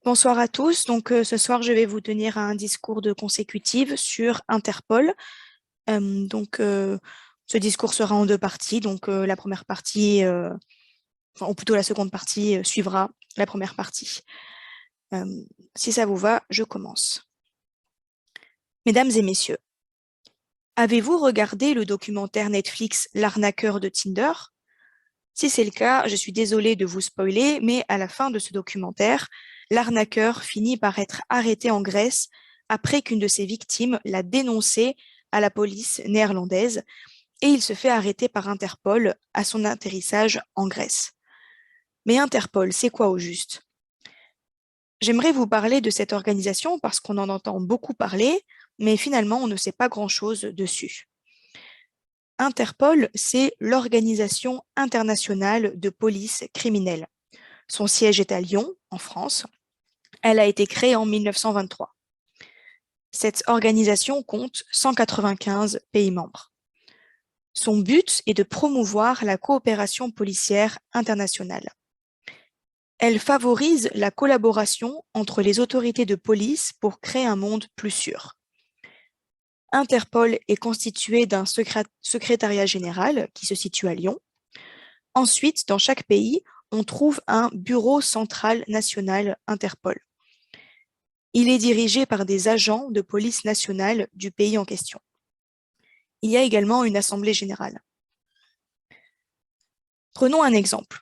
Bonsoir à tous. Ce soir, je vais vous tenir un discours de consécutive sur Interpol. Ce discours sera en deux parties. La première partie, ou plutôt la seconde partie, suivra la première partie. Euh, Si ça vous va, je commence. Mesdames et messieurs, avez-vous regardé le documentaire Netflix L'arnaqueur de Tinder? Si c'est le cas, je suis désolée de vous spoiler, mais à la fin de ce documentaire, l'arnaqueur finit par être arrêté en Grèce après qu'une de ses victimes l'a dénoncé à la police néerlandaise et il se fait arrêter par Interpol à son atterrissage en Grèce. Mais Interpol, c'est quoi au juste? J'aimerais vous parler de cette organisation parce qu'on en entend beaucoup parler, mais finalement on ne sait pas grand-chose dessus. Interpol, c'est l'Organisation internationale de police criminelle. Son siège est à Lyon, en France. Elle a été créée en 1923. Cette organisation compte 195 pays membres. Son but est de promouvoir la coopération policière internationale. Elle favorise la collaboration entre les autorités de police pour créer un monde plus sûr. Interpol est constitué d'un secrétariat général qui se situe à Lyon. Ensuite, dans chaque pays, on trouve un bureau central national Interpol. Il est dirigé par des agents de police nationale du pays en question. Il y a également une assemblée générale. Prenons un exemple.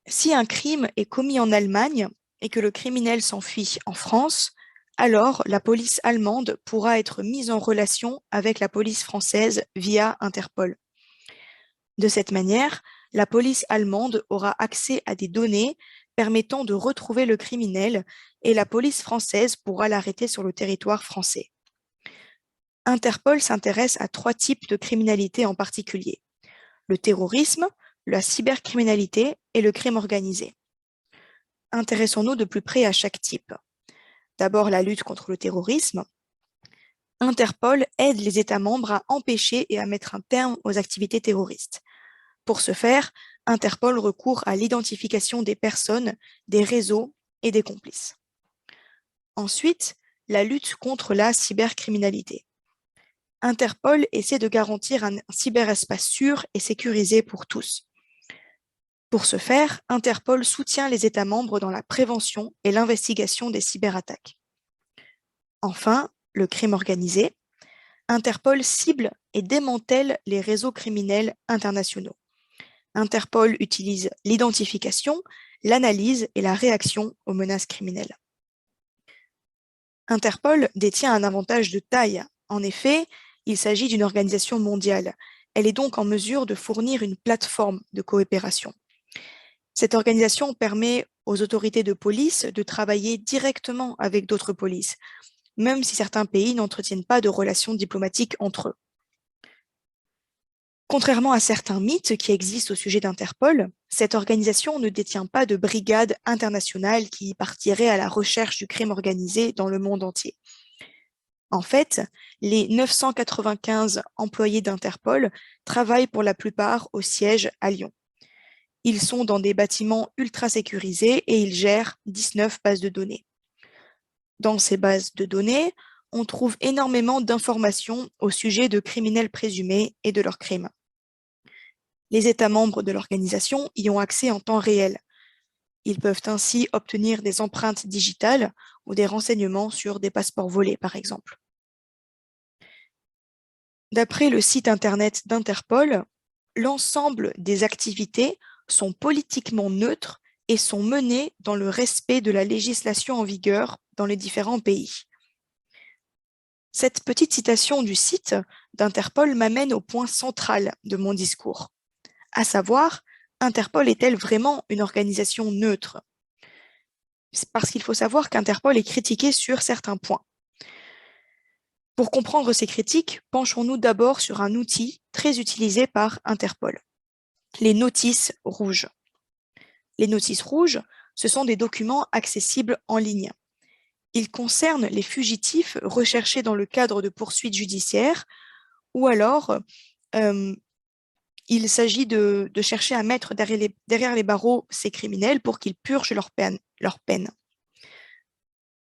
Si un crime est commis en Allemagne et que le criminel s'enfuit en France, alors la police allemande pourra être mise en relation avec la police française via Interpol. De cette manière, la police allemande aura accès à des données permettant de retrouver le criminel et la police française pourra l'arrêter sur le territoire français. Interpol s'intéresse à trois types de criminalité en particulier: le terrorisme, la cybercriminalité et le crime organisé. Intéressons-nous de plus près à chaque type. D'abord, la lutte contre le terrorisme. Interpol aide les États membres à empêcher et à mettre un terme aux activités terroristes. Pour ce faire, Interpol recourt à l'identification des personnes, des réseaux et des complices. Ensuite, la lutte contre la cybercriminalité. Interpol essaie de garantir un cyberespace sûr et sécurisé pour tous. Pour ce faire, Interpol soutient les États membres dans la prévention et l'investigation des cyberattaques. Enfin, le crime organisé. Interpol cible et démantèle les réseaux criminels internationaux. Interpol utilise l'identification, l'analyse et la réaction aux menaces criminelles. Interpol détient un avantage de taille. En effet, il s'agit d'une organisation mondiale. Elle est donc en mesure de fournir une plateforme de coopération. Cette organisation permet aux autorités de police de travailler directement avec d'autres polices, même si certains pays n'entretiennent pas de relations diplomatiques entre eux. Contrairement à certains mythes qui existent au sujet d'Interpol, cette organisation ne détient pas de brigade internationale qui partirait à la recherche du crime organisé dans le monde entier. En fait, les 995 employés d'Interpol travaillent pour la plupart au siège à Lyon. Ils sont dans des bâtiments ultra sécurisés et ils gèrent 19 bases de données. Dans ces bases de données, on trouve énormément d'informations au sujet de criminels présumés et de leurs crimes. Les États membres de l'organisation y ont accès en temps réel. Ils peuvent ainsi obtenir des empreintes digitales ou des renseignements sur des passeports volés, par exemple. D'après le site internet d'Interpol, l'ensemble des activités sont politiquement neutres et sont menées dans le respect de la législation en vigueur dans les différents pays. Cette petite citation du site d'Interpol m'amène au point central de mon discours, à savoir, Interpol est-elle vraiment une organisation neutre? C'est parce qu'il faut savoir qu'Interpol est critiqué sur certains points. Pour comprendre ces critiques, penchons-nous d'abord sur un outil très utilisé par Interpol, les notices rouges. Les notices rouges, ce sont des documents accessibles en ligne. Ils concernent les fugitifs recherchés dans le cadre de poursuites judiciaires ou alors il s'agit de chercher à mettre derrière les barreaux ces criminels pour qu'ils purgent leur peine.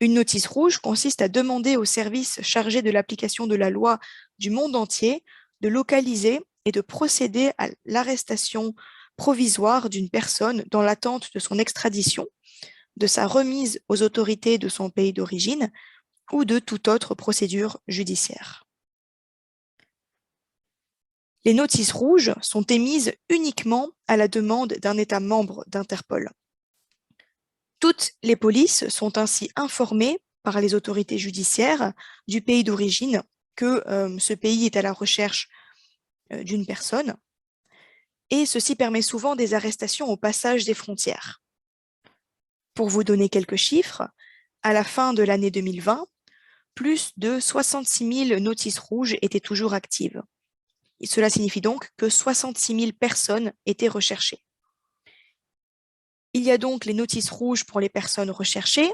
Une notice rouge consiste à demander aux services chargés de l'application de la loi du monde entier de localiser et de procéder à l'arrestation provisoire d'une personne dans l'attente de son extradition, de sa remise aux autorités de son pays d'origine ou de toute autre procédure judiciaire. Les notices rouges sont émises uniquement à la demande d'un État membre d'Interpol. Toutes les polices sont ainsi informées par les autorités judiciaires du pays d'origine que ce pays est à la recherche d'une personne, et ceci permet souvent des arrestations au passage des frontières. Pour vous donner quelques chiffres, à la fin de l'année 2020, plus de 66 000 notices rouges étaient toujours actives. Et cela signifie donc que 66 000 personnes étaient recherchées. Il y a donc les notices rouges pour les personnes recherchées,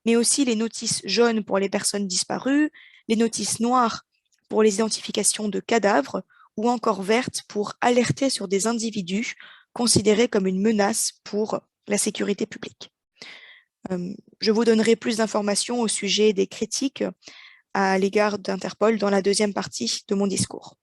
mais aussi les notices jaunes pour les personnes disparues, les notices noires pour les identifications de cadavres, ou encore vertes pour alerter sur des individus considérés comme une menace pour la sécurité publique. Je vous donnerai plus d'informations au sujet des critiques à l'égard d'Interpol dans la deuxième partie de mon discours.